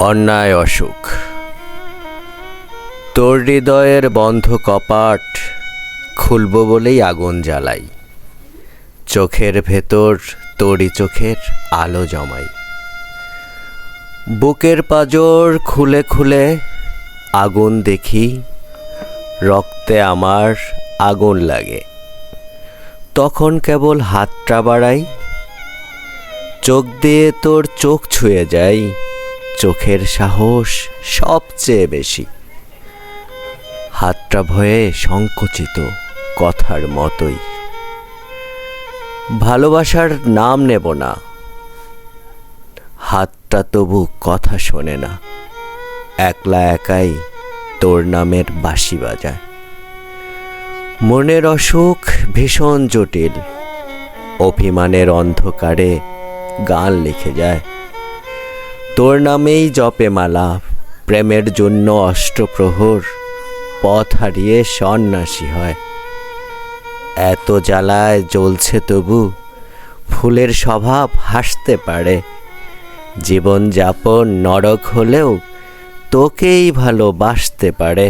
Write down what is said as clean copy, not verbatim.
অন্যায় অসুখ। তোর হৃদয়ের বন্ধ কপাট খুলব বলেই আগুন জ্বালাই, চোখের ভেতর তোরই চোখের আলো জমাই। বুকের পাঁজর খুলে খুলে আগুন দেখি, রক্তে আমার আগুন লাগে। তখন কেবল হাতটা বাড়াই, চোখ দিয়ে তোর চোখ ছুঁয়ে যাই। চোখের সাহস সবচেয়ে বেশি, হাতটা ভয়ে সংকুচিত কথার মতোই। ভালোবাসার নাম নেব না, হাতটা তবু কথা শোনে না। একলা একাই তোর নামের বাঁশি বাজায়। মনের অসুখ ভীষণ জটিল, অভিমানের অন্ধকারে গান লিখে যায়। তোর নামেই জপে মালা, প্রেমের জন্য অষ্টপ্রহর পথ হারিয়ে সন্ন্যাসী হয়। এত জ্বালায় জ্বলছে তবু ফুলের স্বভাব হাসতে পারে। জীবন যাপন নরক হলেও তোকেই ভালোবাসতে পারে।